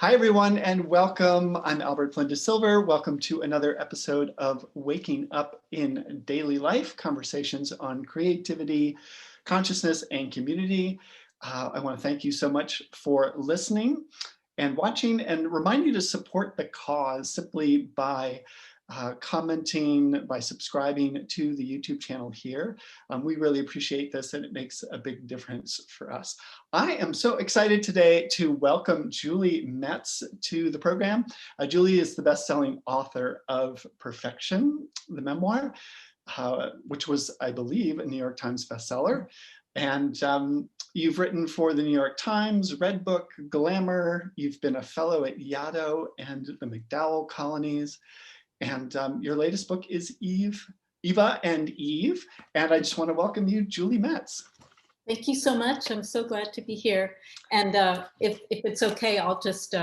Hi, everyone, and welcome. I'm Albert Flynn DeSilver. Welcome to another episode of Waking Up in Daily Life, conversations on creativity, consciousness, and community. I want to thank you so much for listening and watching, and remind you to support the cause simply by commenting, by subscribing to the YouTube channel here. We really appreciate this, and it makes a big difference for us. I am so excited today to welcome Julie Metz to the program. Julie is the best-selling author of Perfection, the memoir, which was, I believe, a New York Times bestseller. And you've written for the New York Times, Redbook, Glamour. You've been a fellow at Yaddo and the MacDowell Colonies. And your latest book is Eva and Eve. And I just want to welcome you, Julie Metz. Thank you so much. I'm so glad to be here. And if it's okay, I'll just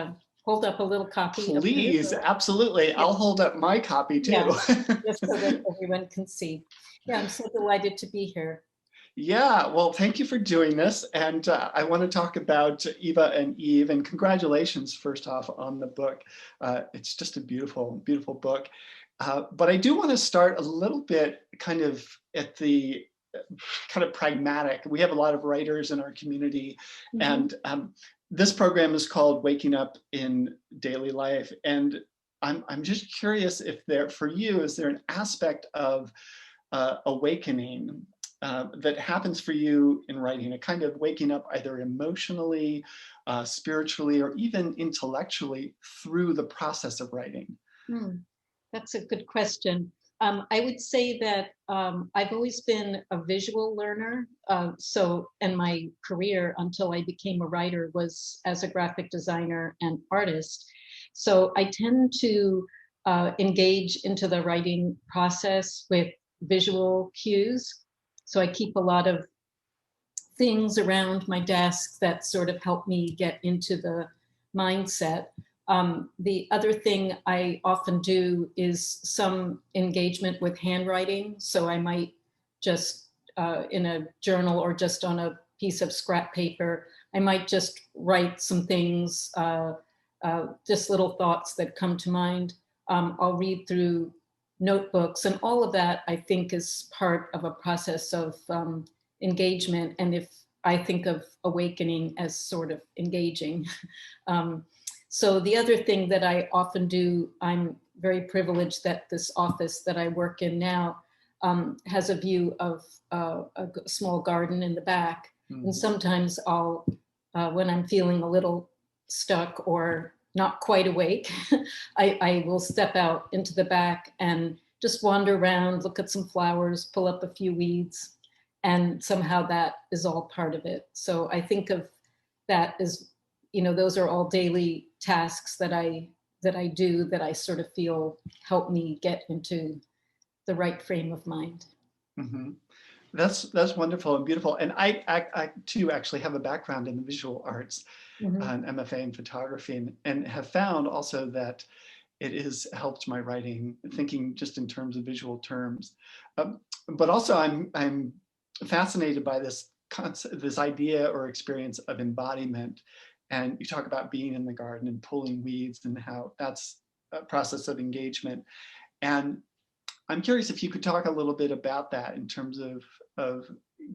hold up a little copy. Please, absolutely. Yeah. I'll hold up my copy too. Yeah, just so that everyone can see. Yeah, I'm so delighted to be here. Yeah, well, thank you for doing this. And I want to talk about Eva and Eve, and congratulations, first off, on the book. It's just a beautiful, beautiful book. But I do want to start a little bit kind of at the kind of pragmatic. We have a lot of writers in our community, and this program is called Waking Up in Daily Life. And I'm just curious if there, for you, is there an aspect of awakening that happens for you in writing, a kind of waking up either emotionally, spiritually, or even intellectually through the process of writing? That's a good question. I would say that I've always been a visual learner. And my career until I became a writer was as a graphic designer and artist. So I tend to engage into the writing process with visual cues. So I keep a lot of things around my desk that sort of help me get into the mindset. The other thing I often do is some engagement with handwriting. So I might just in a journal or just on a piece of scrap paper, I might just write some things, just little thoughts that come to mind. I'll read through notebooks, and all of that I think is part of a process of engagement. And if I think of awakening as sort of engaging. So the other thing that I often do, I'm very privileged that this office that I work in now has a view of a small garden in the back. And sometimes I'll, when I'm feeling a little stuck or not quite awake, I will step out into the back and just wander around, look at some flowers, pull up a few weeds, and somehow that is all part of it. So I think of that as, those are all daily tasks that I do that I sort of feel help me get into the right frame of mind. Mm-hmm. That's wonderful and beautiful. And I too actually have a background in the visual arts, an MFA in photography, and have found also that it has helped my writing, thinking just in terms of visual terms. But also I'm fascinated by this concept, this idea or experience of embodiment. And you talk about being in the garden and pulling weeds and how that's a process of engagement. And I'm curious if you could talk a little bit about that in terms of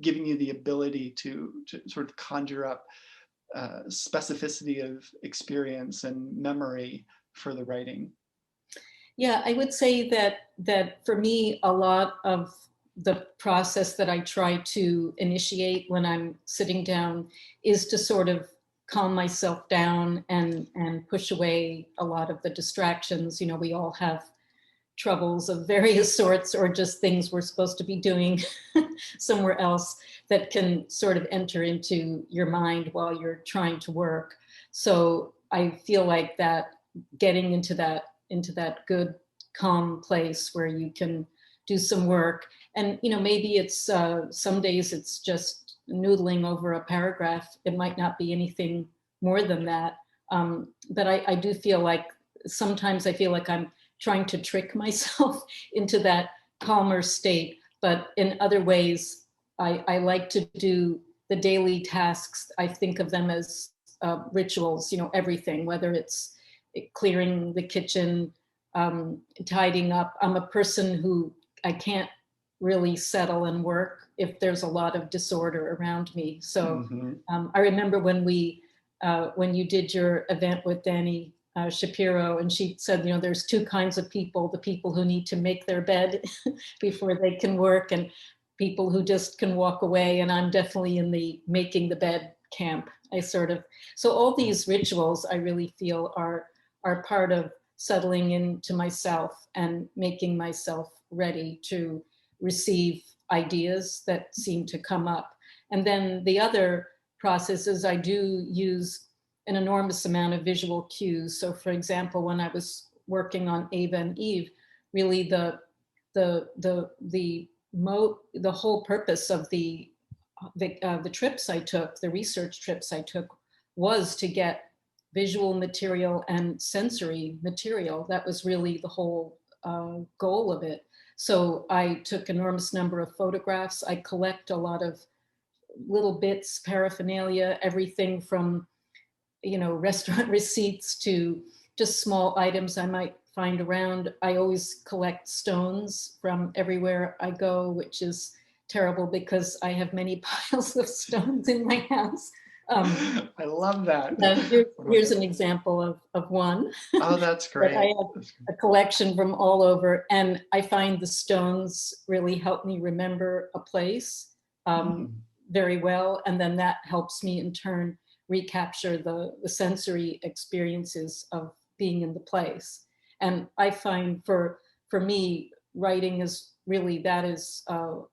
giving you the ability to sort of conjure up specificity of experience and memory for the writing. Yeah, I would say that for me, a lot of the process that I try to initiate when I'm sitting down is to sort of calm myself down and push away a lot of the distractions. We all have troubles of various sorts, or just things we're supposed to be doing somewhere else that can sort of enter into your mind while you're trying to work. So I feel like that getting into that good, calm place where you can do some work. And, maybe it's some days it's just noodling over a paragraph. It might not be anything more than that. But I do feel like sometimes I feel like I'm trying to trick myself into that calmer state. But in other ways, I like to do the daily tasks. I think of them as rituals, everything, whether it's clearing the kitchen, tidying up. I'm a person who I can't really settle and work if there's a lot of disorder around me. So I remember when you did your event with Danny Shapiro, and she said, there's two kinds of people: the people who need to make their bed before they can work, and people who just can walk away. And I'm definitely in the making the bed camp. So all these rituals I really feel are part of settling into myself and making myself ready to receive ideas that seem to come up. And then the other process is I do use an enormous amount of visual cues. So for example, when I was working on Eva and Eve, really the whole purpose of the trips I took, the research trips I took, was to get visual material and sensory material. That was really the whole goal of it. So I took an enormous number of photographs. I collect a lot of little bits, paraphernalia, everything from, restaurant receipts to just small items I might find around. I always collect stones from everywhere I go, which is terrible because I have many piles of stones in my house. I love that. Here's an example of one. Oh, that's great. I have a collection from all over, and I find the stones really help me remember a place very well, and then that helps me in turn recapture the sensory experiences of being in the place. And I find for me, writing is really, that is a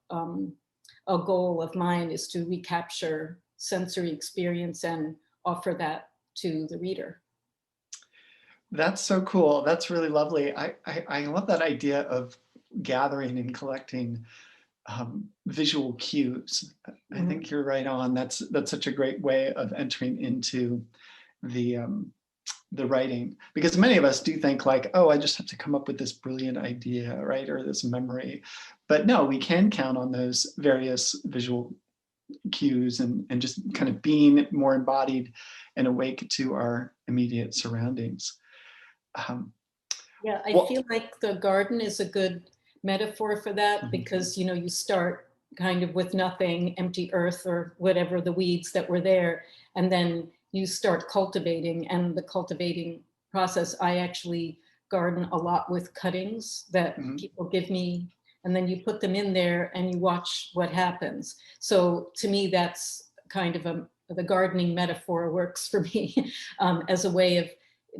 goal of mine, is to recapture sensory experience and offer that to the reader. That's so cool. That's really lovely. I love that idea of gathering and collecting visual cues. I think you're right on. That's such a great way of entering into the writing, because many of us do think like, oh, I just have to come up with this brilliant idea, right, or this memory. But no, we can count on those various visual cues and just kind of being more embodied and awake to our immediate surroundings. Yeah, I feel like the garden is a good metaphor for that, because you start kind of with nothing, empty earth or whatever, the weeds that were there, and then you start cultivating. And the cultivating process, I actually garden a lot with cuttings that people give me, and then you put them in there and you watch what happens. So to me, that's kind of the gardening metaphor works for me as a way of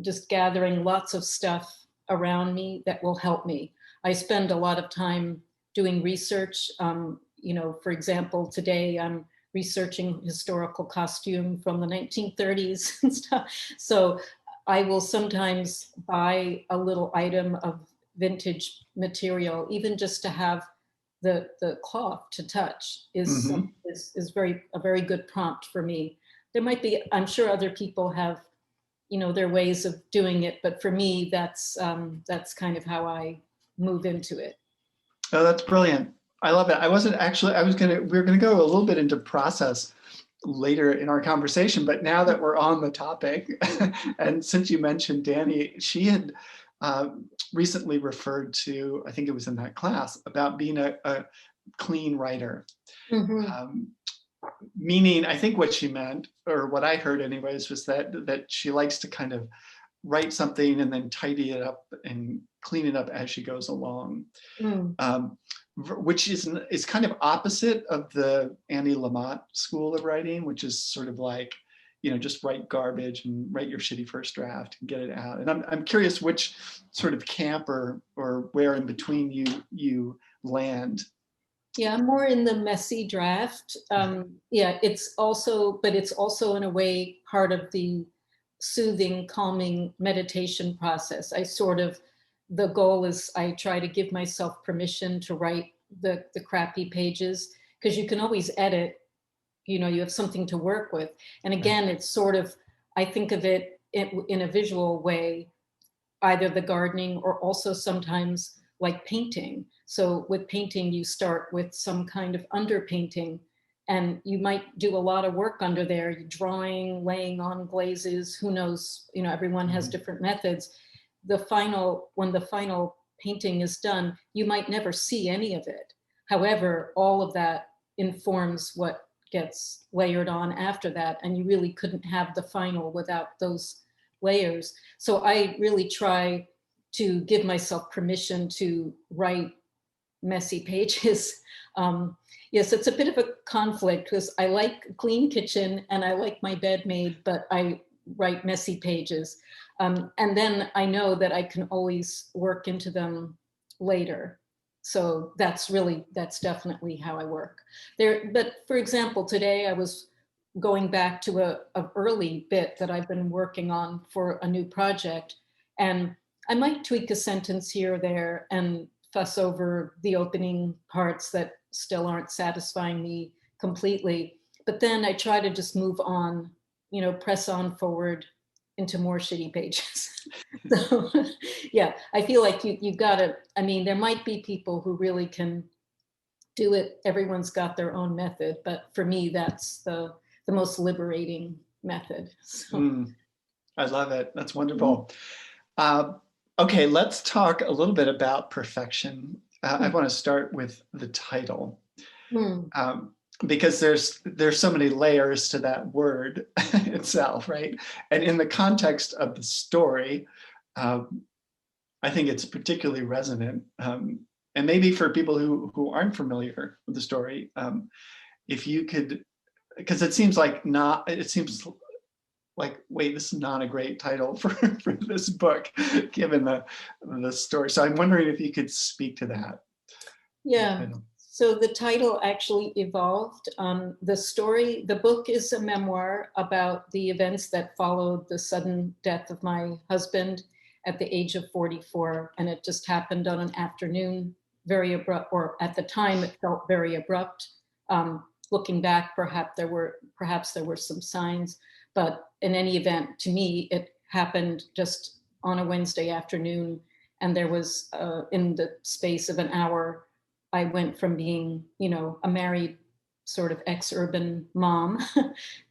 just gathering lots of stuff around me that will help me. I spend a lot of time doing research. For example, today I'm researching historical costume from the 1930s and stuff. So I will sometimes buy a little item of vintage material, even just to have the cloth to touch is a very good prompt for me. There might be, I'm sure other people have, their ways of doing it, but for me, that's kind of how I move into it. Oh, that's brilliant. I love it. We're gonna go a little bit into process later in our conversation, but now that we're on the topic, and since you mentioned Danny, she had recently referred to, I think it was in that class, about being a clean writer. Meaning, I think what she meant, or what I heard anyways, was that she likes to kind of write something and then tidy it up and clean it up as she goes along. Which is kind of opposite of the Annie Lamott school of writing, which is sort of like, just write garbage and write your shitty first draft and get it out. And I'm curious which sort of camp or where in between you land. Yeah, I'm more in the messy draft. It's also in a way part of the soothing, calming meditation process. The goal is I try to give myself permission to write the crappy pages, because you can always edit, you have something to work with. And again, it's sort of, I think of it in a visual way, either the gardening or also sometimes like painting. So with painting, you start with some kind of underpainting and you might do a lot of work under there, drawing, laying on glazes, who knows, everyone has different methods. When the final painting is done, you might never see any of it. However, all of that informs what gets layered on after that, and you really couldn't have the final without those layers. So I really try to give myself permission to write messy pages. Yes, it's a bit of a conflict because I like a clean kitchen and I like my bed made, but I write messy pages. And then I know that I can always work into them later. So that's definitely how I work there. But for example, today I was going back to a early bit that I've been working on for a new project. And I might tweak a sentence here or there and fuss over the opening parts that still aren't satisfying me completely. But then I try to just move on, press on forward into more shitty pages. So yeah, I feel like you've got to, there might be people who really can do it. Everyone's got their own method, but for me, that's the most liberating method. So. I love it. That's wonderful. Okay, let's talk a little bit about perfection. I want to start with the title, because there's so many layers to that word itself, right? And in the context of the story, I think it's particularly resonant. And maybe for people who aren't familiar with the story, if you could, because it seems like wait, this is not a great title for this book, given the story. So I'm wondering if you could speak to that. Yeah. So the title actually evolved. The book is a memoir about the events that followed the sudden death of my husband at the age of 44. And it just happened on an afternoon, very abrupt, or at the time it felt very abrupt. Looking back, perhaps there were some signs. But in any event, to me, it happened just on a Wednesday afternoon. And there was, in the space of an hour, I went from being, a married sort of ex-urban mom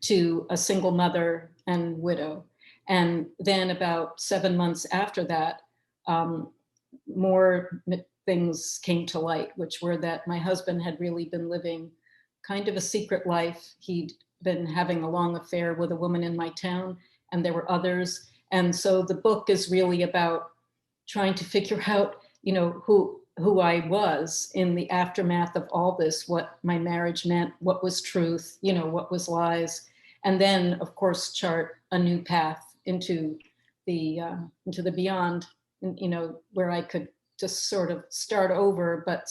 to a single mother and widow. And then about 7 months after that, more things came to light, which were that my husband had really been living kind of a secret life. He'd been having a long affair with a woman in my town, and there were others. And so the book is really about trying to figure out, who I was in the aftermath of all this, what my marriage meant, what was truth, what was lies, and then of course chart a new path into the beyond, where I could just sort of start over, but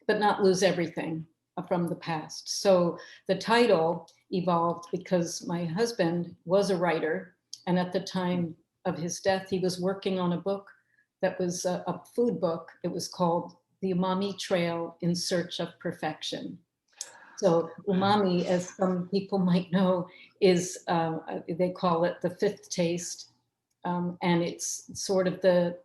not lose everything from the past. So the title evolved because my husband was a writer, and at the time of his death, he was working on a book that was a food book. It was called The Umami Trail in Search of Perfection. So umami, as some people might know, is, they call it the fifth taste. And it's sort of the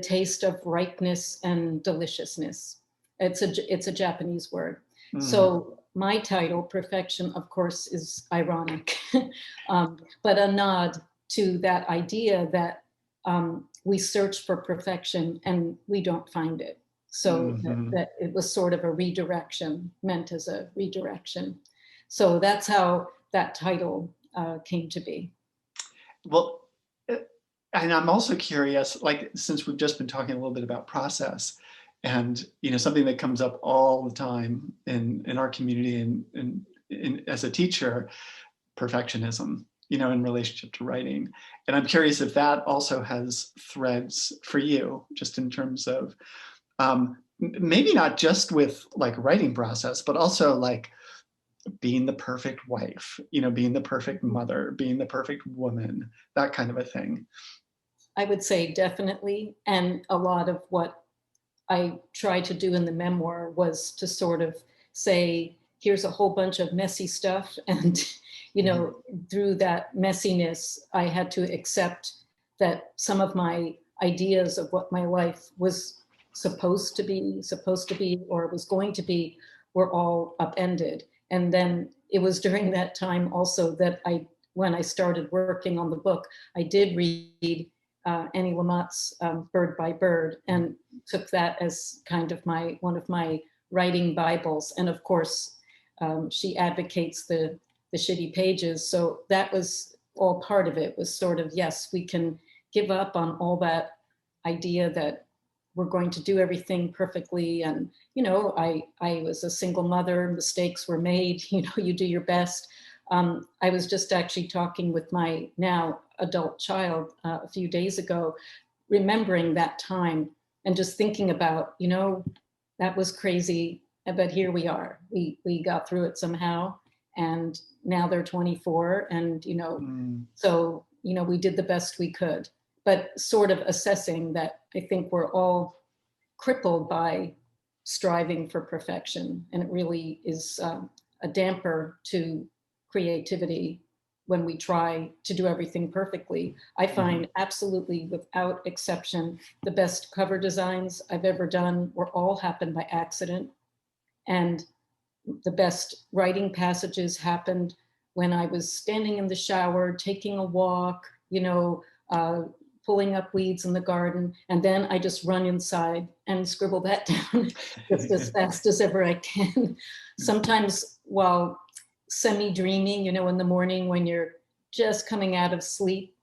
taste of ripeness and deliciousness. It's a Japanese word. So my title, Perfection, of course, is ironic, but a nod to that idea that we search for perfection and we don't find it. So that it was sort of a redirection, meant as a redirection. So that's how that title came to be. Well, and I'm also curious, since we've just been talking a little bit about process, and something that comes up all the time in our community and as a teacher, perfectionism, in relationship to writing. And I'm curious if that also has threads for you, just in terms of maybe not just with writing process, but also being the perfect wife, being the perfect mother, being the perfect woman, that kind of a thing. I would say definitely. And a lot of what I tried to do in the memoir was to sort of say, here's a whole bunch of messy stuff. And, through that messiness, I had to accept that some of my ideas of what my life was supposed to be, or was going to be, were all upended. And then it was during that time also that when I started working on the book, I did read Annie Lamott's Bird by Bird, and took that as kind of one of my writing Bibles. And of course, she advocates the shitty pages. So that was all part of it, was sort of, yes, we can give up on all that idea that we're going to do everything perfectly. And, I was a single mother, mistakes were made, you do your best. I was just actually talking with my now adult child a few days ago, remembering that time and just thinking about, that was crazy, but here we are. We got through it somehow, and now they're 24, and so we did the best we could. But sort of assessing that, I think we're all crippled by striving for perfection, and it really is a damper to creativity when we try to do everything perfectly. I find absolutely, without exception, the best cover designs I've ever done were all happened by accident. And the best writing passages happened when I was standing in the shower, taking a walk, pulling up weeds in the garden, and then I just run inside and scribble that down just as fast as ever I can. Sometimes while semi-dreaming, in the morning when you're just coming out of sleep,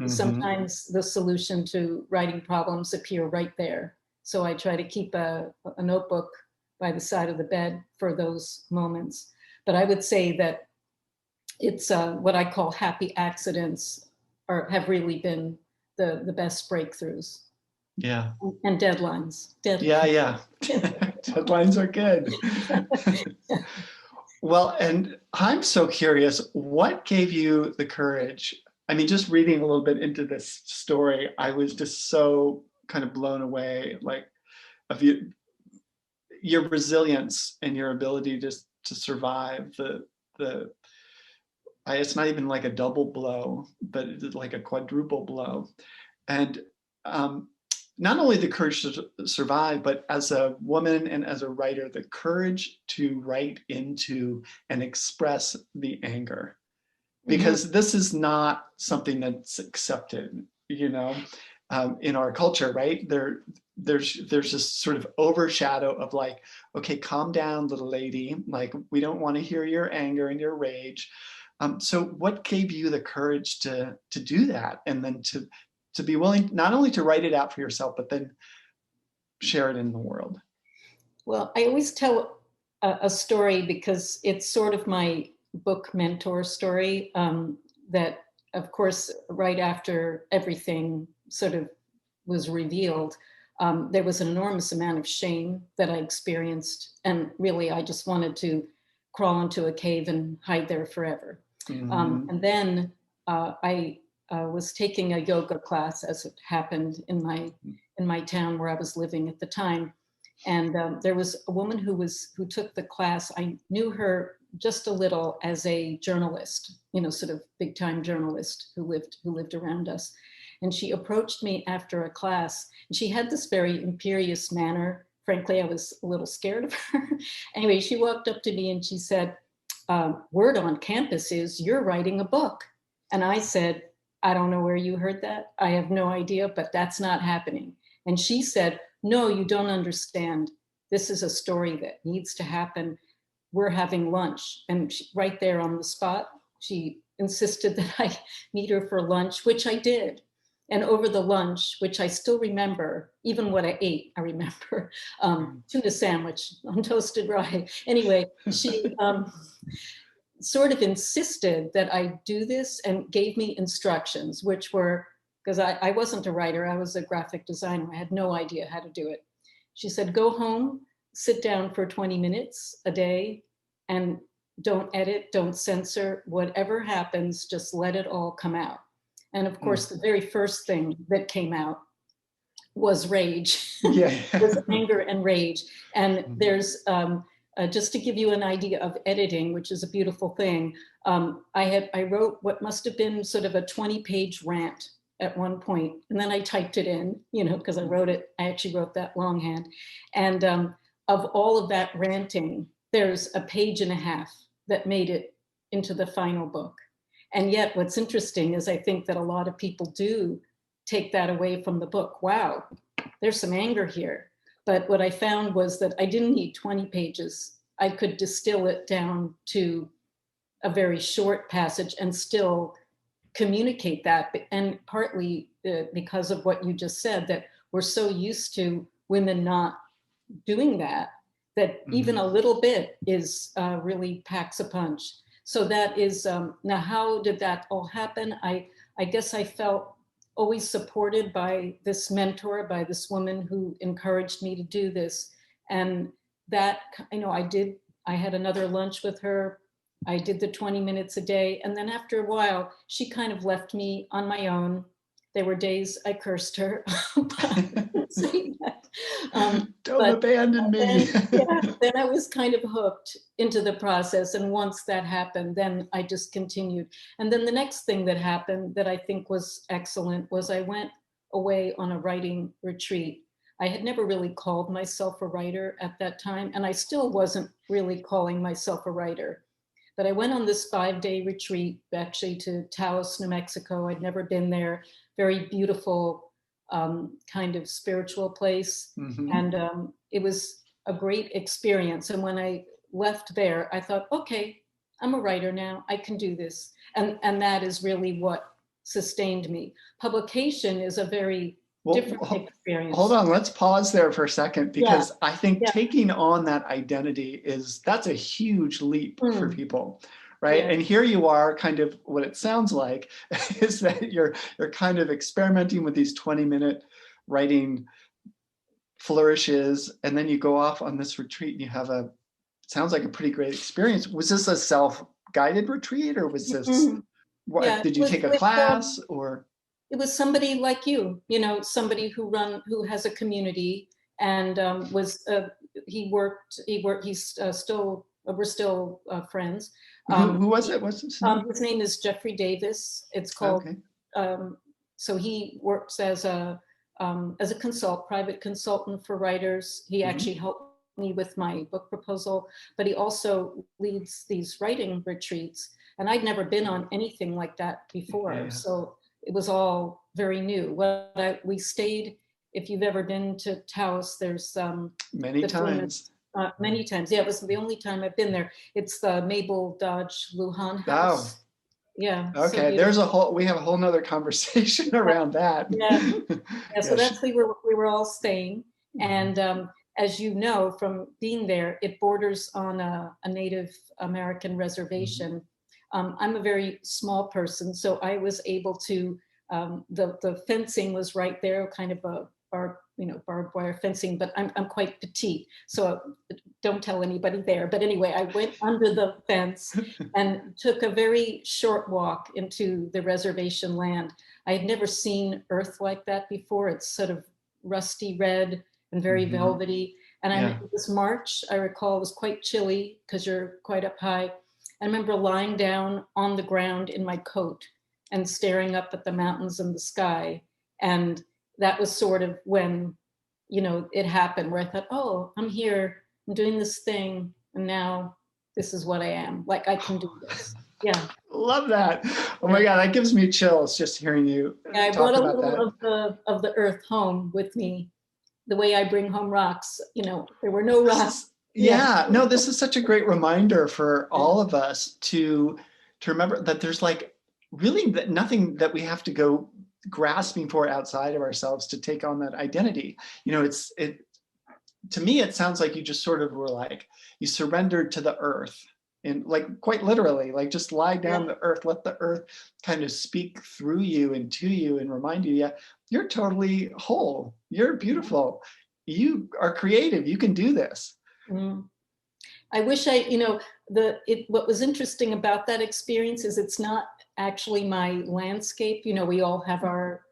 sometimes the solution to writing problems appear right there. So I try to keep a notebook by the side of the bed for those moments. But I would say that it's what I call happy accidents have really been the best breakthroughs. Yeah. And deadlines. Yeah. Deadlines are good. Well, and I'm so curious, what gave you the courage? I mean, just reading a little bit into this story, I was just so kind of blown away, like, of your resilience and your ability to survive it's not even like a double blow, but it's like a quadruple blow. And not only the courage to survive, but as a woman and as a writer, the courage to write into and express the anger, because this is not something that's accepted, in our culture, right? There's this sort of overshadow of like, okay, calm down, little lady. Like, we don't want to hear your anger and your rage. So what gave you the courage to do that, and then to be willing not only to write it out for yourself, but then share it in the world? Well, I always tell a story because it's sort of my book mentor story, that, of course, right after everything sort of was revealed, there was an enormous amount of shame that I experienced. And really, I just wanted to crawl into a cave and hide there forever. And then I was taking a yoga class, as it happened in my town where I was living at the time. And there was a woman who took the class. I knew her just a little as a journalist, sort of big time journalist who lived around us. And she approached me after a class, and she had this very imperious manner. Frankly, I was a little scared of her. Anyway, she walked up to me and she said, word on campus is you're writing a book. And I said, I don't know where you heard that. I have no idea, but that's not happening. And she said, no, you don't understand. This is a story that needs to happen. We're having lunch. And right there on the spot, she insisted that I meet her for lunch, which I did. And over the lunch, which I still remember, even what I ate, I remember, tuna sandwich on toasted rye. Anyway, she sort of insisted that I do this and gave me instructions, which were, because I wasn't a writer, I was a graphic designer. I had no idea how to do it. She said, go home, sit down for 20 minutes a day, and don't edit, don't censor, whatever happens, just let it all come out. And of course, the very first thing that came out was rage, was anger and rage. And there's, just to give you an idea of editing, which is a beautiful thing, I wrote what must have been sort of a 20-page rant at one point, and then I typed it in, because I actually wrote that longhand. And of all of that ranting, there's a page and a half that made it into the final book. And yet what's interesting is I think that a lot of people do take that away from the book. Wow, there's some anger here. But what I found was that I didn't need 20 pages. I could distill it down to a very short passage and still communicate that. And partly because of what you just said, that we're so used to women not doing that, that even a little bit is really packs a punch. So that is, now how did that all happen? I guess I felt always supported by this mentor, by this woman who encouraged me to do this. And that, I had another lunch with her. I did the 20 minutes a day. And then after a while, she kind of left me on my own. There were days I cursed her. Don't abandon me. Then I was kind of hooked into the process. And once that happened, then I just continued. And then the next thing that happened that I think was excellent was I went away on a writing retreat. I had never really called myself a writer at that time, and I still wasn't really calling myself a writer. But I went on this 5-day retreat, actually to Taos, New Mexico. I'd never been there. Very beautiful kind of spiritual place. And it was a great experience. And when I left there, I thought, okay, I'm a writer now. I can do this. And that is really what sustained me. Publication is a very different experience. Hold on, let's pause there for a second, because I think taking on that identity that's a huge leap for people, right? And here you are, kind of what it sounds like is that you're kind of experimenting with these 20-minute writing flourishes, and then you go off on this retreat and you have sounds like a pretty great experience. Was this a self-guided retreat, or was this, did you take a class, or? It was somebody like you, somebody who has a community, and we're still friends. Who was it? What's his name? His name is Jeffrey Davis. It's called, so he works as a private consultant for writers. He actually helped me with my book proposal, but he also leads these writing retreats. And I'd never been on anything like that before. So it was all very new. We stayed, if you've ever been to Taos, there's many times. Many times. Yeah, it was the only time I've been there. It's the Mabel Dodge Lujan house. Oh. Yeah. Okay, so we have a whole nother conversation around that. So that's we were all staying. And as you know, from being there, it borders on a Native American reservation. I'm a very small person, so I was able to, the fencing was right there, kind of a barbed wire fencing, but I'm quite petite, so don't tell anybody there. But anyway, I went under the fence and took a very short walk into the reservation land. I had never seen earth like that before. It's sort of rusty red and very velvety. And it was March, I recall. It was quite chilly because you're quite up high. I remember lying down on the ground in my coat and staring up at the mountains and the sky. And that was sort of when, it happened, where I thought, oh, I'm here, I'm doing this thing, and now this is what I am. Like, I can do this. Yeah. Love that. Oh my God, that gives me chills just hearing you I talk brought a about little that. of the earth home with me, the way I bring home rocks. There were no rocks. No, this is such a great reminder for all of us to remember that there's really nothing that we have to go grasping for outside of ourselves to take on that identity. To me, it sounds like you just sort of were you surrendered to the earth, and quite literally, just lie down the earth, let the earth kind of speak through you and to you and remind you, you're totally whole, you're beautiful, you are creative, you can do this. I wish what was interesting about that experience is it's not actually my landscape. We all have our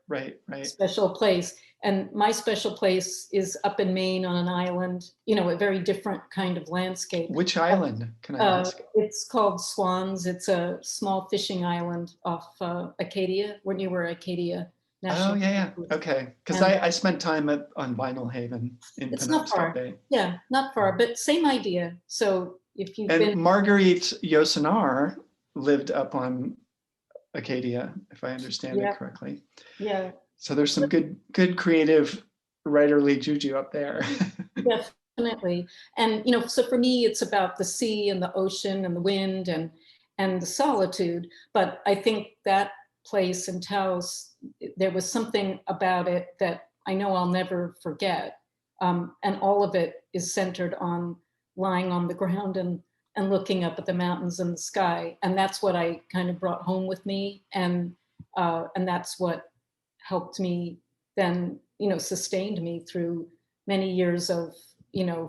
special place. And my special place is up in Maine on an island, a very different kind of landscape. Which island, can I ask? It's called Swans. It's a small fishing island off Acadia, when you were Acadia National. Okay. Because I spent time on Vinyl Haven in Penobscot Bay. Yeah, not far, but same idea. So if you've And been, Marguerite Yourcenar lived up on Acadia, if I understand it yeah, correctly. yeah, So there's some good creative writerly juju up there. definitely. And, so for me, it's about the sea and the ocean and the wind and the solitude. But I think that place in Taos, there was something about it that I know I'll never forget. And all of it is centered on lying on the ground and looking up at the mountains and the sky. And that's what I kind of brought home with me. And that's what helped me then, sustained me through many years of,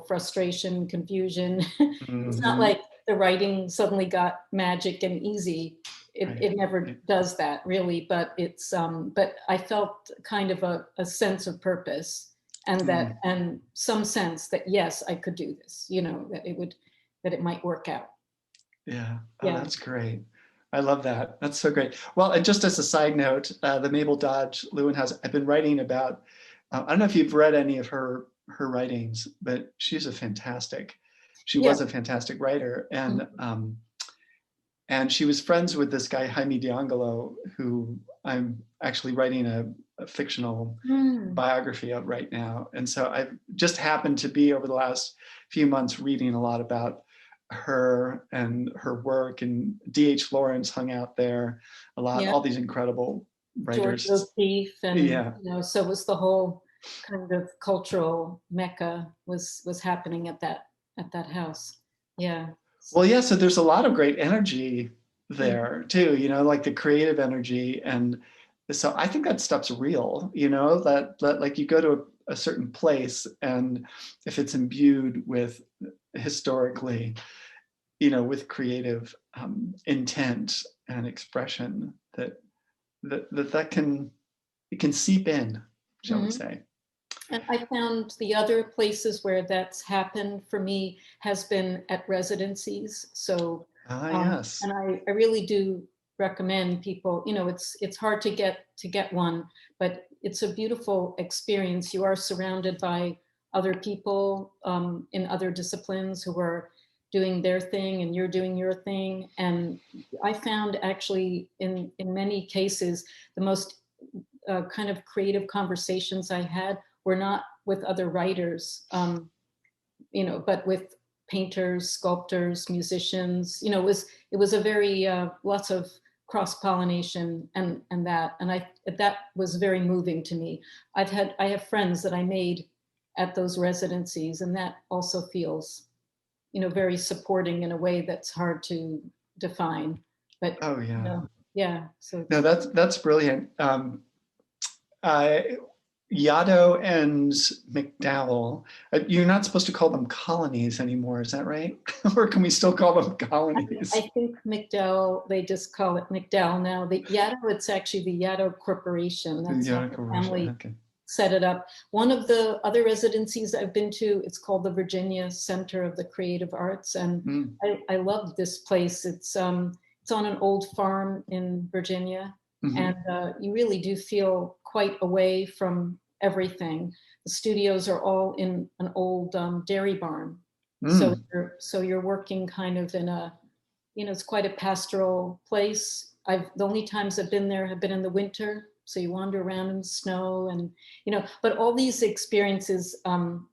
frustration, confusion. It's not Mhm. like the writing suddenly got magic and easy. It never does that really, but but I felt kind of a sense of purpose and Mm. and some sense that yes, I could do this, that it might work out. Yeah. Oh, Yeah. that's great. I love that. That's so great. Well, and just as a side note, the Mabel Dodge Lewin House, I've been writing about, I don't know if you've read any of her writings, but she Yeah. was a fantastic writer. Mhm. And she was friends with this guy, Jaime D'Angelo, who I'm actually writing a fictional Mm. biography of right now. And so I've just happened to be over the last few months reading a lot about her and her work, and D.H. Lawrence hung out there a lot, Yeah. all these incredible George writers. O'Keeffe, and Yeah. so was the whole kind of cultural mecca was happening at that house. Yeah. Well, yeah, so there's a lot of great energy Mm. there too, like the creative energy. And so I think that stuff's real, that like you go to a certain place, and if it's imbued with historically, with creative intent and expression, that can, it can seep in, shall we Mhm. say. And I found the other places where that's happened for me has been at residencies. So, Ah, yes. and I really do recommend people. It's hard to get one, but it's a beautiful experience. You are surrounded by other people in other disciplines who are doing their thing, and you're doing your thing. And I found actually in many cases the most kind of creative conversations I had were not with other writers, but with painters, sculptors, musicians. It was a very lots of cross pollination and that was very moving to me. I have friends that I made at those residencies, and that also feels very supporting in a way that's hard to define. But Oh, yeah. yeah, so No, it's that's brilliant. Uh, Yaddo and McDowell, you're not supposed to call them colonies anymore, is that right? Or can we still call them colonies? I think McDowell, they just call it McDowell now. The Yaddo, it's actually the Yaddo Corporation. That's how Yeah, the corporation. family Okay. set it up. One of the other residencies I've been to, it's called the Virginia Center of the Creative Arts. And Mm. I love this place. It's on an old farm in Virginia. And Hmm. you really do feel quite away from everything. The studios are all in an old dairy barn. So Mm. you're working kind of in a, it's quite a pastoral place. The only times I've been there have been in the winter. So you wander around in the snow and, but all these experiences, I'm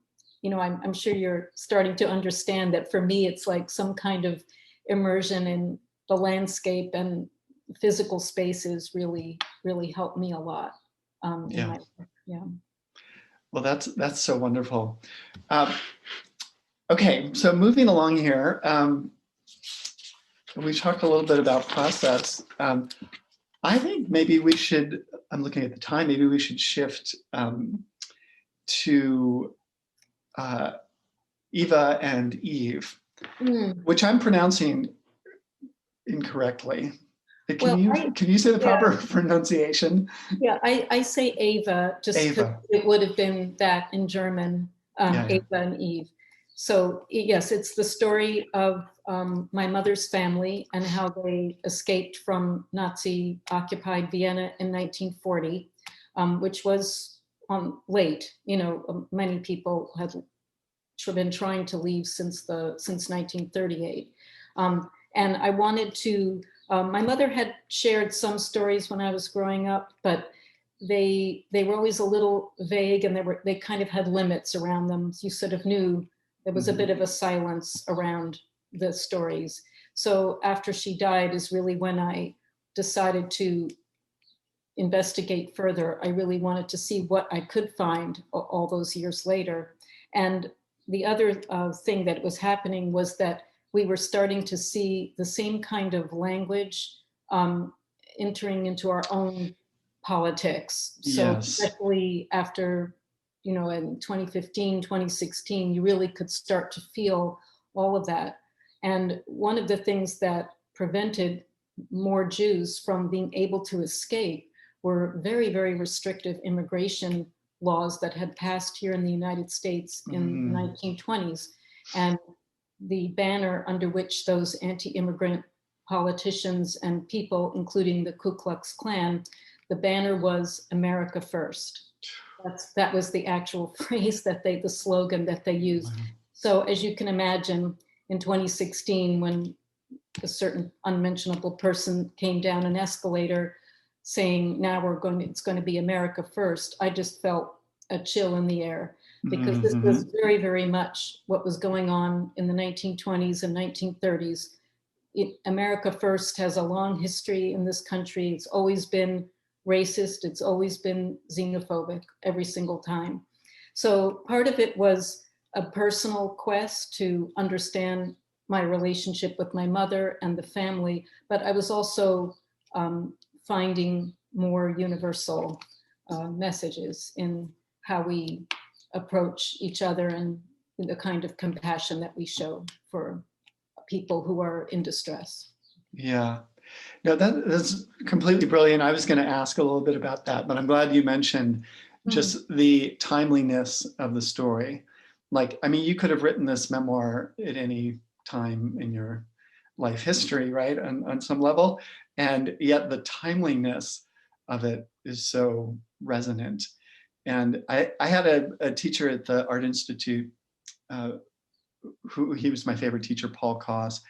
sure you're starting to understand that for me, it's like some kind of immersion in the landscape, and physical spaces really, really help me a lot in Yeah. my work. Yeah. Well, that's so wonderful. Um, okay, so moving along here, we talked a little bit about process. I think maybe we should, I'm looking at the time, maybe we should shift to uh, Eva and Eve, Mm. which I'm pronouncing incorrectly. Can Well, you can you say the yeah, proper pronunciation? yeah, I say Ava just because Ava. it would have been that in German, Yeah, yeah. Ava and Eve. So yes, it's the story of my mother's family and how they escaped from Nazi-occupied Vienna in 1940, which was late. Many people had been trying to leave since 1938. And I wanted to, my mother had shared some stories when I was growing up, but they were always a little vague, and they kind of had limits around them. So you sort of knew there was a bit of a silence around the stories. So after she died is really when I decided to investigate further. I really wanted to see what I could find all those years later. And the other thing that was happening was that we were starting to see the same kind of language entering into our own politics. So Yes. especially after, in 2015, 2016, you really could start to feel all of that. And one of the things that prevented more Jews from being able to escape were very, very restrictive immigration laws that had passed here in the United States in the 1920s. And the banner under which those anti-immigrant politicians and people, including the Ku Klux Klan, the banner was "America First." That was the actual phrase the slogan that they used. Wow. So as you can imagine, in 2016, when a certain unmentionable person came down an escalator saying, now it's going to be America First, I just felt a chill in the air, because this was very, very much what was going on in the 1920s and 1930s. America First has a long history in this country. It's always been racist. It's always been xenophobic every single time. So part of it was a personal quest to understand my relationship with my mother and the family, but I was also finding more universal messages in how we approach each other and the kind of compassion that we show for people who are in distress. Yeah. No, that's completely brilliant. I was going to ask a little bit about that, but I'm glad you mentioned just the timeliness of the story. Like, I mean, you could have written this memoir at any time in your life history, right? On some level. And yet the timeliness of it is so resonant. And I had a teacher at the Art Institute he was my favorite teacher, Paul Koss.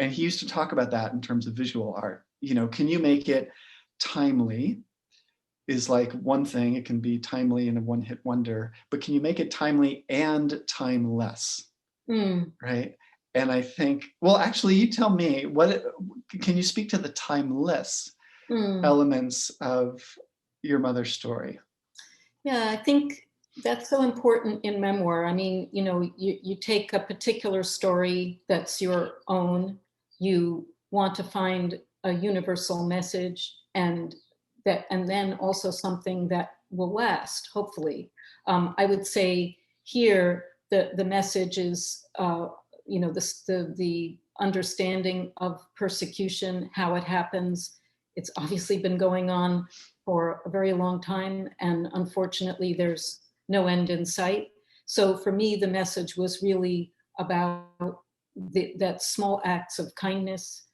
And he used to talk about that in terms of visual art. Can you make it timely is like one thing. It can be timely and a one-hit wonder, but can you make it timely and timeless? Right? And I think, well, actually, you tell me, can you speak to the timeless elements of your mother's story? Yeah, I think that's so important in memoir. I mean, you take a particular story that's your own, you want to find a universal message, and then also something that will last, hopefully. I would say here the message is the understanding of persecution, how it happens. It's obviously been going on for a very long time, and unfortunately there's no end in sight. So for me, the message was really about that small acts of kindness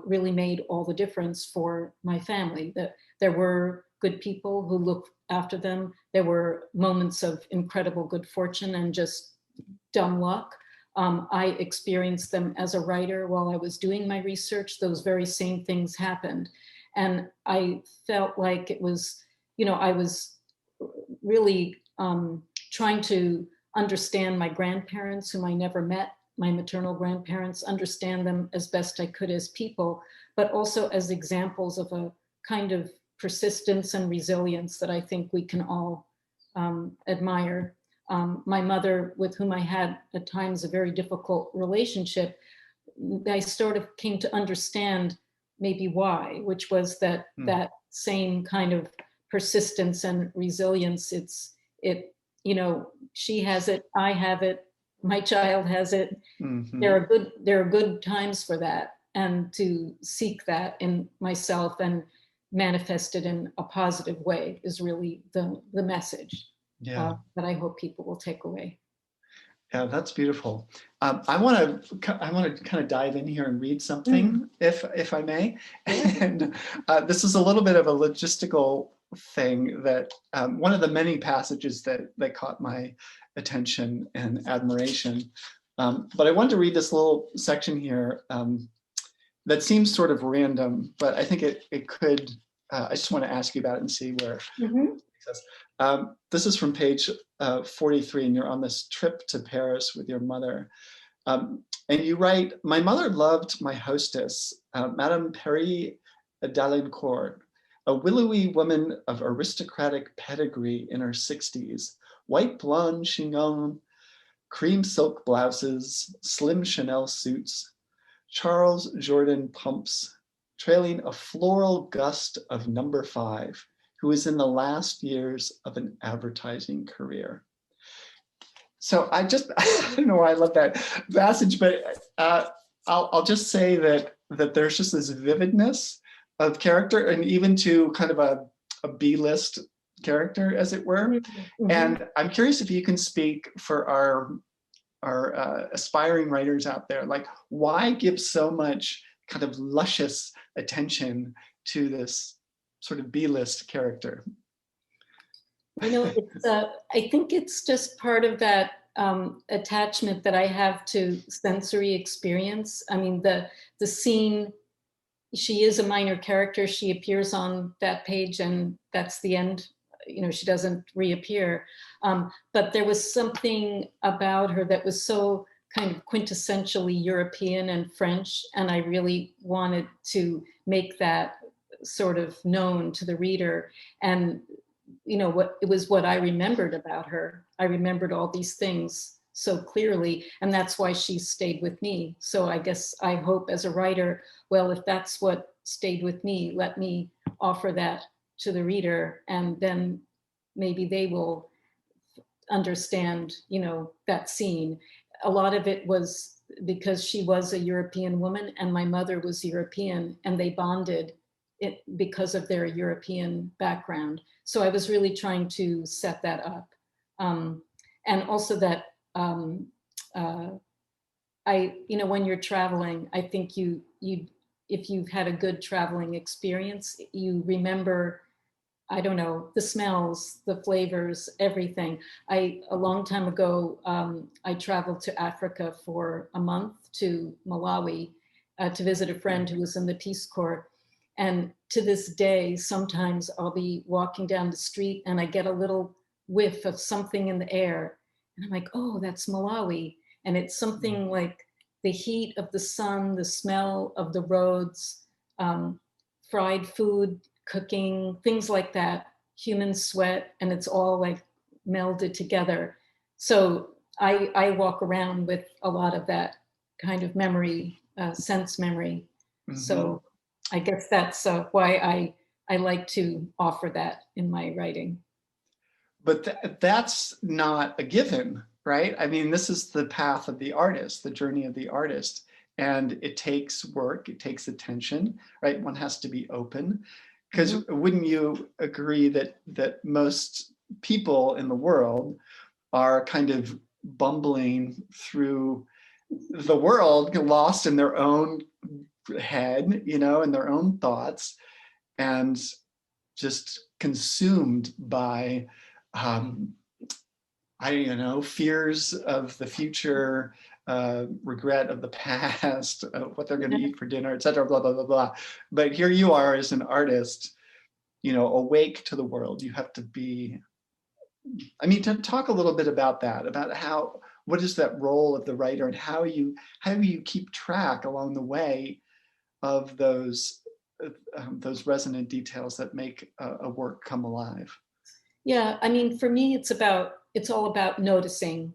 really made all the difference for my family. That there were good people who looked after them. There were moments of incredible good fortune and just dumb luck. I experienced them as a writer while I was doing my research. Those very same things happened. And I felt like it was, I was really trying to understand my grandparents, whom I never met, my maternal grandparents, understand them as best I could as people, but also as examples of a kind of persistence and resilience that I think we can all admire. My mother, with whom I had at times a very difficult relationship, I sort of came to understand maybe why, which was that same kind of persistence and resilience. She has it, I have it, my child has it. There are good times for that, and to seek that in myself and manifest it in a positive way is really the message that I hope people will take away. Yeah, that's beautiful. I want to kind of dive in here and read something, if I may. And this is a little bit of a logistical thing that one of the many passages that caught my attention and admiration. But I wanted to read this little section here that seems sort of random, but I think it could, I just want to ask you about it and see where it takes us. This is from page 43, and you're on this trip to Paris with your mother. And you write, "My mother loved my hostess, Madame Perry d'Alincourt, a willowy woman of aristocratic pedigree in her 60s, white blonde chignon, cream silk blouses, slim Chanel suits, Charles Jordan pumps, trailing a floral gust of number 5, who is in the last years of an advertising career." So I don't know why I love that passage, but I'll just say that there's just this vividness of character, and even to kind of a B-list character, as it were. And I'm curious if you can speak for our aspiring writers out there, like, why give so much kind of luscious attention to this sort of B-list character? It's, I think it's just part of that attachment that I have to sensory experience. I mean, the scene, she is a minor character. She appears on that page and that's the end. She doesn't reappear. But there was something about her that was so kind of quintessentially European and French. And I really wanted to make that sort of known to the reader. And what I remembered about her. I remembered all these things so clearly, and that's why she stayed with me. So I hope as a writer, well, if that's what stayed with me, let me offer that to the reader, and then maybe they will understand, that scene. A lot of it was because she was a European woman and my mother was European, and they bonded because of their European background. So I was really trying to set that up. And also that when you're traveling, I think if you've had a good traveling experience, you remember, I don't know, the smells, the flavors, everything. A long time ago, I traveled to Africa for a month to Malawi to visit a friend who was in the Peace Corps. And to this day, sometimes I'll be walking down the street and I get a little whiff of something in the air. And I'm like, oh, that's Malawi. And it's something like the heat of the sun, the smell of the roads, fried food, cooking, things like that, human sweat, and it's all like melded together. So I walk around with a lot of that kind of memory, sense memory. So I guess that's why I like to offer that in my writing. But that's not a given, right? I mean, this is the path of the artist, the journey of the artist. And it takes work, it takes attention, right? One has to be open. Because wouldn't you agree that most people in the world are kind of bumbling through the world, lost in their own head, in their own thoughts, and just consumed by fears of the future, regret of the past, what they're going to eat for dinner, etc., blah, blah, blah, blah. But here you are as an artist, awake to the world. You have to be, to talk a little bit about that, about what is that role of the writer, and how you keep track along the way of those resonant details that make a work come alive. Yeah, for me, it's all about noticing,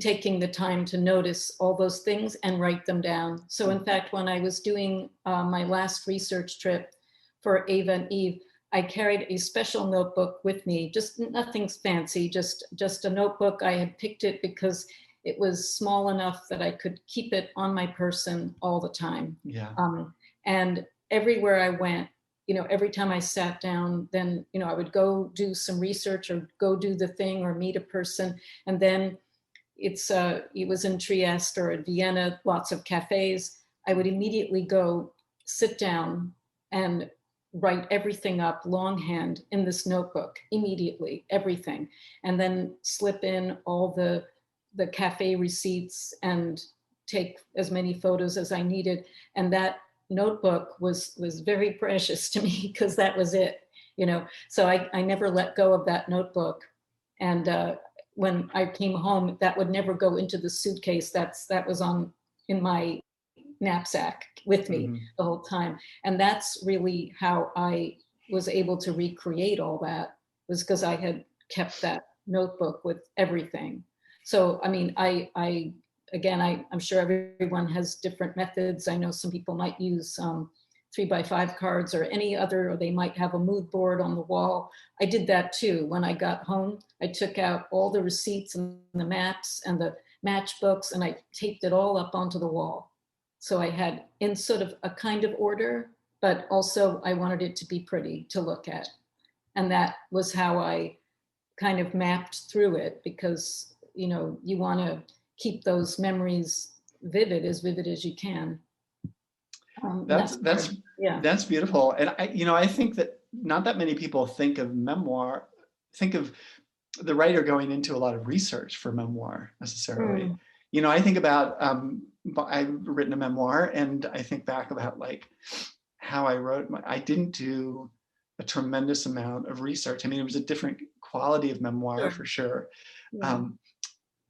taking the time to notice all those things and write them down. So in fact, when I was doing my last research trip for Eva and Eve, I carried a special notebook with me, just nothing's fancy, just a notebook. I had picked it because it was small enough that I could keep it on my person all the time. Yeah. And everywhere I went, every time I sat down, then, I would go do some research or go do the thing or meet a person. And then it was in Trieste or in Vienna, lots of cafes. I would immediately go sit down and write everything up longhand in this notebook immediately, everything, and then slip in all the cafe receipts and take as many photos as I needed. And that notebook was very precious to me because that was it, you know. So I never let go of that notebook. And when I came home, that would never go into the suitcase. That was on in my knapsack with me Mhm. the whole time. And that's really how I was able to recreate all that, was because I had kept that notebook with everything. So, I mean, I'm sure everyone has different methods. I know some people might use 3x5 cards or any other, or they might have a mood board on the wall. I did that too. When I got home, I took out all the receipts and the maps and the matchbooks, and I taped it all up onto the wall. So I had in sort of a kind of order, but also I wanted it to be pretty to look at. And that was how I kind of mapped through it, because, you know, you want to keep those memories vivid as you can. And That's that's hard. Yeah. that's beautiful. And I think that not that many people think of memoir, think of the writer going into a lot of research for memoir necessarily. Mm. I think about I've written a memoir, and I think back about like how I wrote I didn't do a tremendous amount of research. I mean, it was a different quality of memoir Sure. for sure. Yeah. Um,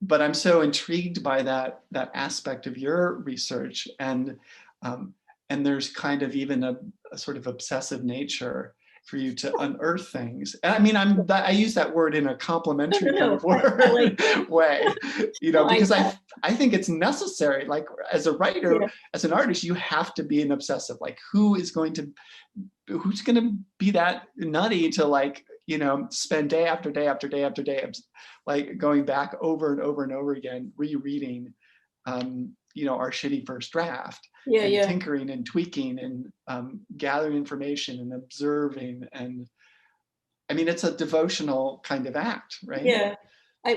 but I'm so intrigued by that aspect of your research, um, and there's kind of even a sort of obsessive nature for you to unearth things. And I mean, I use that word in a No, no, complimentary kind no. of I like word that. way, No, because I think it's necessary. Like as a writer, yeah, as an artist, you have to be an obsessive. Like who's going to be that nutty to like spend day after day after day after day like going back over and over and over again rereading our shitty first draft yeah, and yeah, tinkering and tweaking and gathering information and observing. And I mean, it's a devotional kind of act, right? yeah.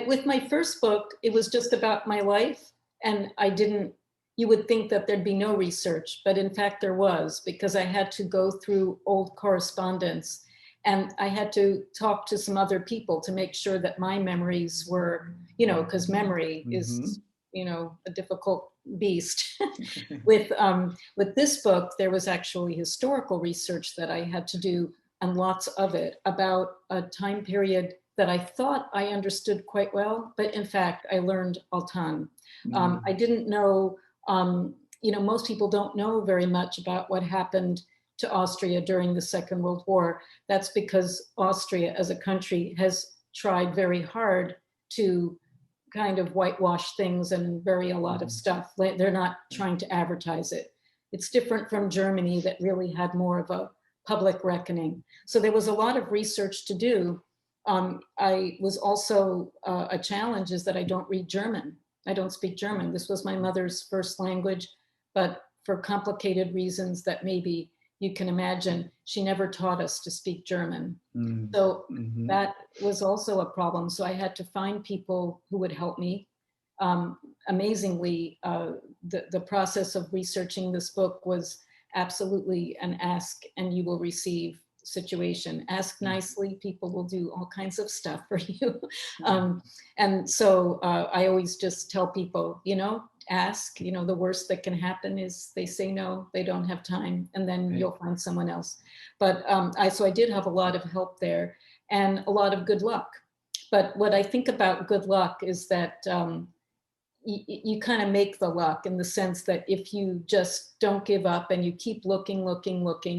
With my first book, it was just about my life, and I didn't. You would think that there'd be no research, but in fact there was, because I had to go through old correspondence, and I had to talk to some other people to make sure that my memories were, because memory Mm-hmm. is, a difficult beast. With this book, there was actually historical research that I had to do, and lots of it, about a time period that I thought I understood quite well, but in fact, I learned a ton. Mm-hmm. I didn't know, most people don't know very much about what happened to Austria during the Second World War. That's because Austria as a country has tried very hard to kind of whitewash things and bury a lot of Mm-hmm. stuff. They're not trying to advertise it. It's different from Germany, that really had more of a public reckoning. So there was a lot of research to do. I was also a challenge is that I don't read German. I don't speak German. This was my mother's first language, but for complicated reasons that maybe you can imagine, she never taught us to speak German. So Mm-hmm. that was also a problem. So I had to find people who would help me. Amazingly, the process of researching this book was absolutely an ask and you will receive situation. Ask nicely, people will do all kinds of stuff for you. um, and so I always just tell people, ask, the worst that can happen is they say no, they don't have time, and then Right. you'll find someone else. But so I did have a lot of help there and a lot of good luck. But what I think about good luck is that you kind of make the luck, in the sense that if you just don't give up and you keep looking,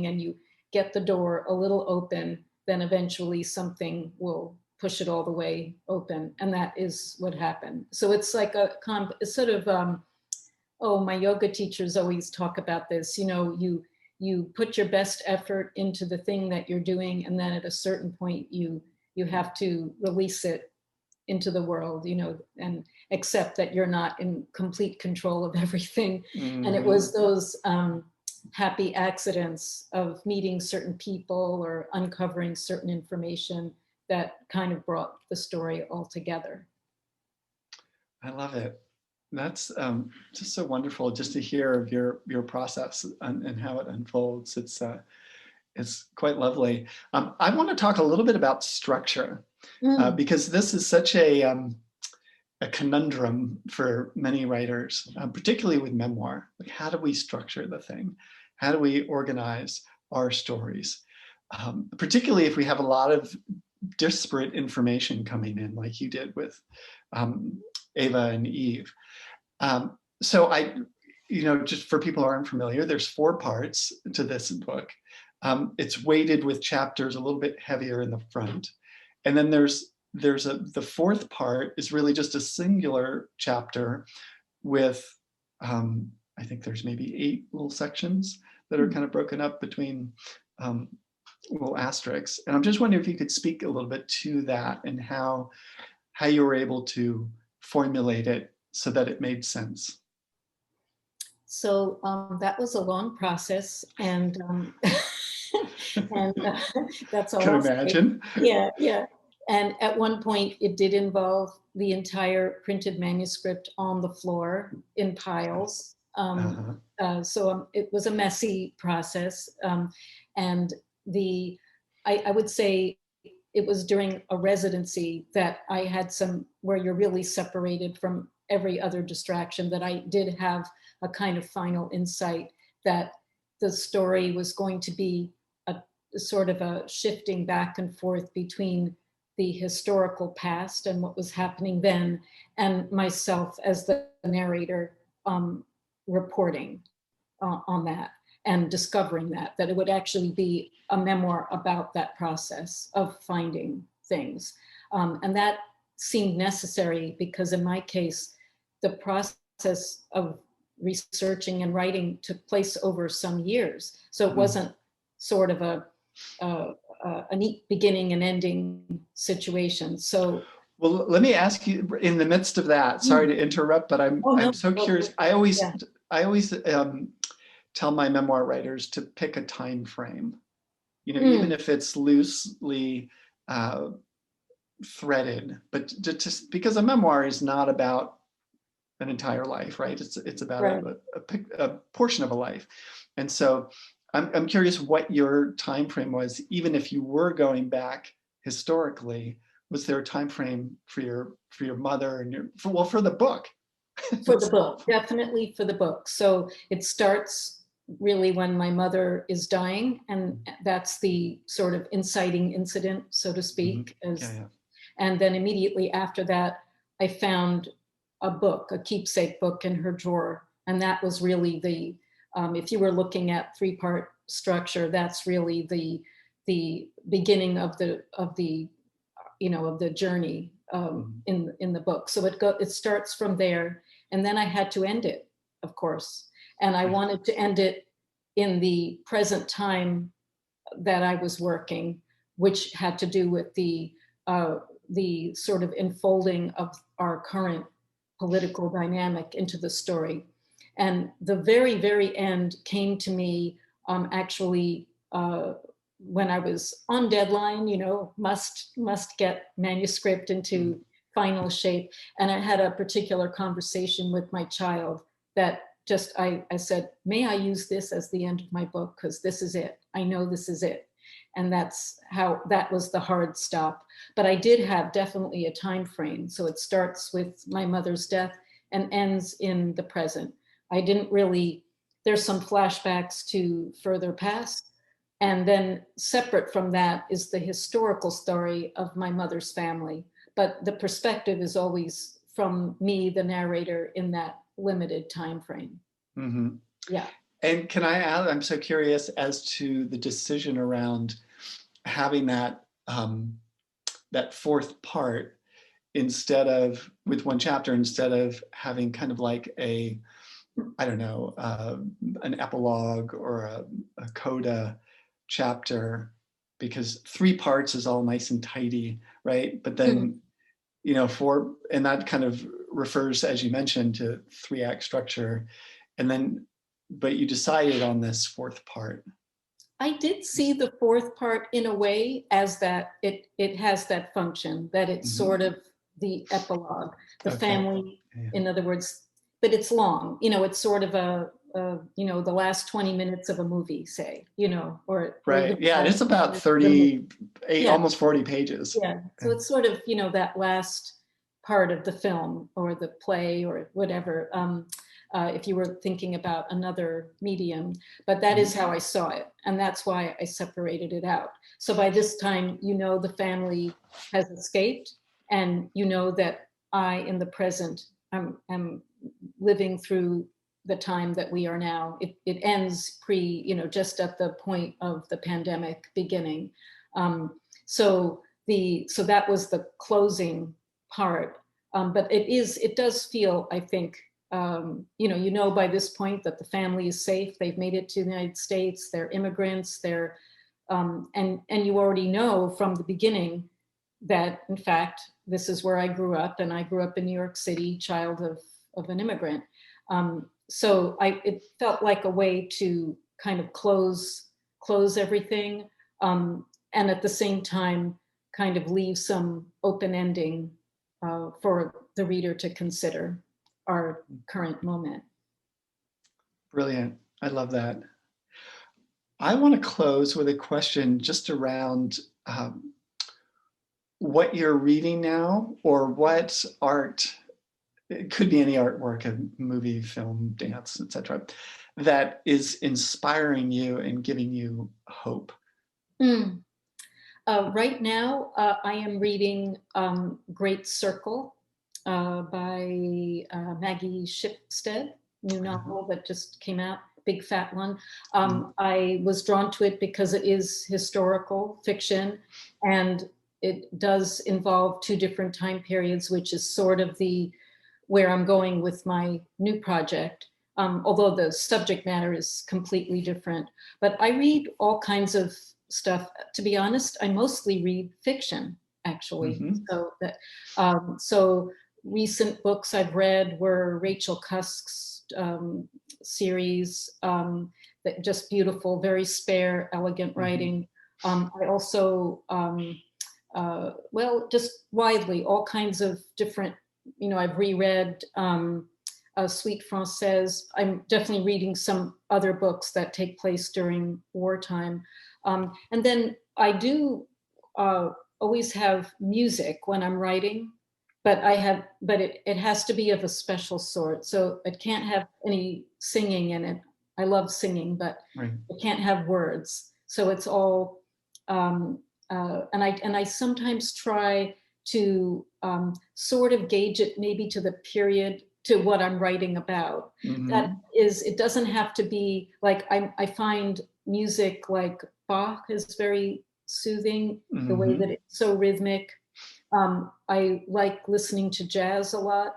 and you get the door a little open, then eventually something will push it all the way open. And that is what happened. So it's like it's sort of, my yoga teachers always talk about this, you put your best effort into the thing that you're doing, and then at a certain point you have to release it into the world, and accept that you're not in complete control of everything. And it Mm-hmm. was those happy accidents of meeting certain people or uncovering certain information that kind of brought the story all together. I love it. That's just so wonderful just to hear of your process and how it unfolds. It's quite lovely. I want to talk a little bit about structure Mm. because this is such a conundrum for many writers, particularly with memoir. Like, how do we structure the thing? How do we organize our stories? Particularly if we have a lot of disparate information coming in, like you did with Eva and Eve. So just for people who aren't familiar, there's 4 parts to this book. It's weighted with chapters a little bit heavier in the front. And then the 4th part is really just a singular chapter with, I think there's maybe 8 little sections that are kind of broken up between little asterisks. And I'm just wondering if you could speak a little bit to that and how you were able to formulate it so that it made sense. So that was a long process, and and that's all Can I'll say. imagine. Yeah, yeah. And at one point, it did involve the entire printed manuscript on the floor in piles. So it was a messy process, and I would say it was during a residency that I had some where you're really separated from every other distraction, that I did have a kind of final insight that the story was going to be a sort of a shifting back and forth between the historical past and what was happening then, and myself as the narrator, reporting on that and discovering that it would actually be a memoir about that process of finding things. And that seemed necessary because in my case, the process of researching and writing took place over some years. So it wasn't sort of a neat beginning and ending situation. So, well, let me ask you in the midst of that, sorry to interrupt, but I'm so curious. I always tell my memoir writers to pick a time frame, even if it's loosely threaded, but just because a memoir is not about an entire life, right? It's about a portion of a life. And so I'm curious what your time frame was, even if you were going back historically. Was there a time frame for your mother and for the book? For the book, definitely for the book. So it starts really when my mother is dying, and that's the sort of inciting incident, so to speak. And then immediately after that, I found a book, a keepsake book in her drawer. And that was really if you were looking at 3-part structure, that's really the beginning of the journey in the book. So it starts from there. And then I had to end it, of course. And I wanted to end it in the present time that I was working, which had to do with the sort of enfolding of our current political dynamic into the story. And the very, very end came to me actually when I was on deadline, must get manuscript into final shape. And I had a particular conversation with my child that I said, may I use this as the end of my book? Because this is it. I know this is it. And that was the hard stop. But I did have definitely a time frame. So it starts with my mother's death and ends in the present. There's some flashbacks to further past. And then separate from that is the historical story of my mother's family. But the perspective is always from me, the narrator, in that limited time frame. Mm-hmm. Yeah. And can I add, I'm so curious as to the decision around having that 4th part instead of with one chapter, instead of having kind of like an epilogue or a coda chapter, because 3 parts is all nice and tidy, right? But then, and that kind of refers, as you mentioned, to 3-act structure. And then, but you decided on this 4th part. I did see the 4th part in a way as that it has that function, that it's sort of the epilogue, the family, in other words, but it's long, it's sort of the last 20 minutes of a movie, say, or Right. the Yeah. And last it's about minutes of the movie. 38, Yeah, almost 40 pages. yeah. So it's sort of, that last part of the film or the play or whatever, if you were thinking about another medium. But that is how I saw it. And that's why I separated it out. So by this time, the family has escaped, and that I, in the present, am living through the time that we are now. It ends just at the point of the pandemic beginning. So that was the closing part. But it does feel, I think, by this point that the family is safe. They've made it to the United States. They're immigrants. And you already know from the beginning that, in fact, this is where I grew up, and I grew up in New York City, child of an immigrant. So it felt like a way to kind of close everything, and at the same time kind of leave some open ending for the reader to consider our current moment. Brilliant. I love that. I want to close with a question just around what you're reading now, or what art, it could be any artwork, a movie, film, dance, etc., that is inspiring you and giving you hope. Right now, I am reading Great Circle by Maggie Shipstead, new novel that just came out, big fat one. I was drawn to it because it is historical fiction, and it does involve two different time periods, which is sort of where I'm going with my new project, although the subject matter is completely different. But I read all kinds of stuff. To be honest, I mostly read fiction, actually. So recent books I've read were Rachel Cusk's series, that just beautiful, very spare, elegant writing. I also, just widely, all kinds of different, I've reread Suite Française. I'm definitely reading some other books that take place during wartime. And then I do always have music when I'm writing, but it has to be of a special sort. So it can't have any singing in it. I love singing, but it can't have words. So it's all, and I sometimes try to sort of gauge it maybe to the period, to what I'm writing about. That is, it doesn't have to be like, I find music like Bach is very soothing, the way that it's so rhythmic. I like listening to jazz a lot,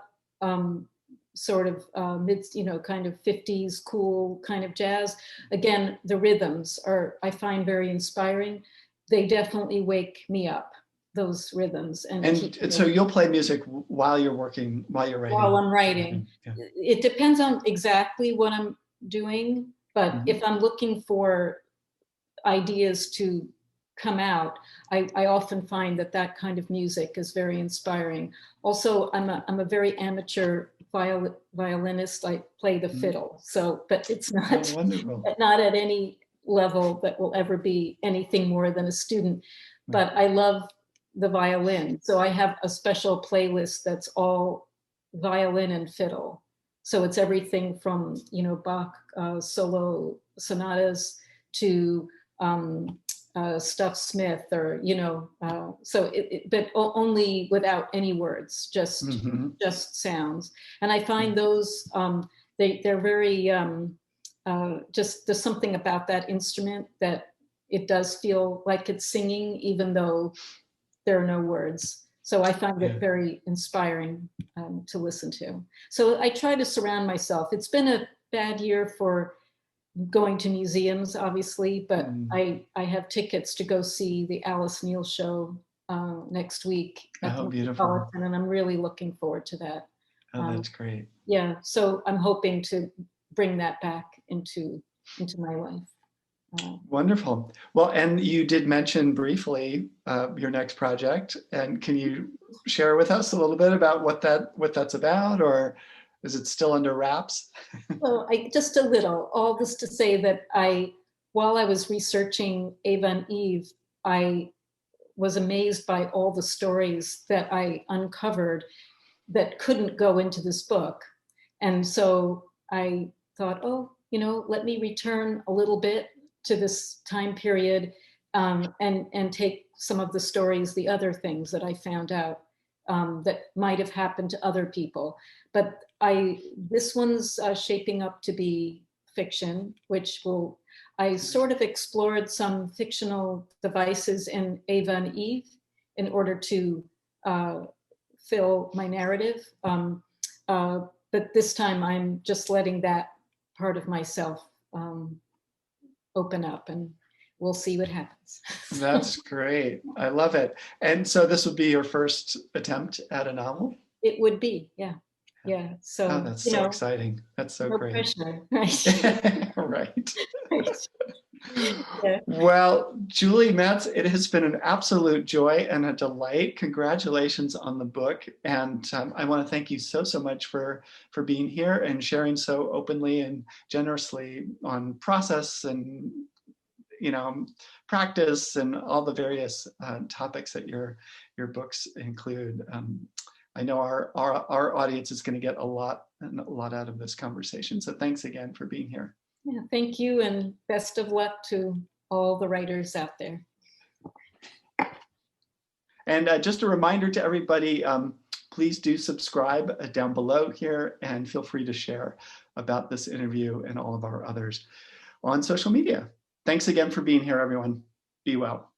sort of kind of 50s cool kind of jazz. Again, the rhythms I find very inspiring. They definitely wake me up, those rhythms. And so you'll play music while you're working, while you're writing? While I'm writing. Yeah. It depends on exactly what I'm doing, but if I'm looking for ideas to come out, I often find that kind of music is very inspiring. Also, I'm a very amateur violinist. I play the fiddle, but it's not at any level that will ever be anything more than a student. But I love the violin, so I have a special playlist that's all violin and fiddle. So it's everything from Bach solo sonatas to Stuff Smith, or but only without any words, just sounds. And I find those they're very just, there's something about that instrument that it does feel like it's singing, even though there are no words. So I find it very inspiring to listen to. So I try to surround myself. It's been a bad year for going to museums, obviously, but I have tickets to go see the Alice Neal show next week at the Metropolitan, and I'm really looking forward to that. Oh, that's great. Yeah, so I'm hoping to bring that back into my life. Wonderful. Well, and you did mention briefly your next project, and can you share with us a little bit about what that's about, or Is it still under wraps? Well, just a little. All this to say that while I was researching Eva and Eve, I was amazed by all the stories that I uncovered that couldn't go into this book. And so I thought, oh, let me return a little bit to this time period, and take some of the stories, the other things that I found out that might have happened to other people. But this one's shaping up to be fiction, I sort of explored some fictional devices in Eva and Eve in order to fill my narrative. But this time I'm just letting that part of myself open up, and we'll see what happens. That's great. I love it. And so this would be your first attempt at a novel? It would be, yeah. Yeah. So oh, that's so exciting. That's so no great. Pressure, right? Right. Right. Yeah. Well, Julie Metz, it has been an absolute joy and a delight. Congratulations on the book. And I want to thank you so much for being here and sharing so openly and generously on process and practice and all the various topics that your books include. I know our audience is going to get a lot out of this conversation. So thanks again for being here. Yeah, thank you, and best of luck to all the writers out there. And just a reminder to everybody, please do subscribe down below here, and feel free to share about this interview and all of our others on social media. Thanks again for being here, everyone. Be well.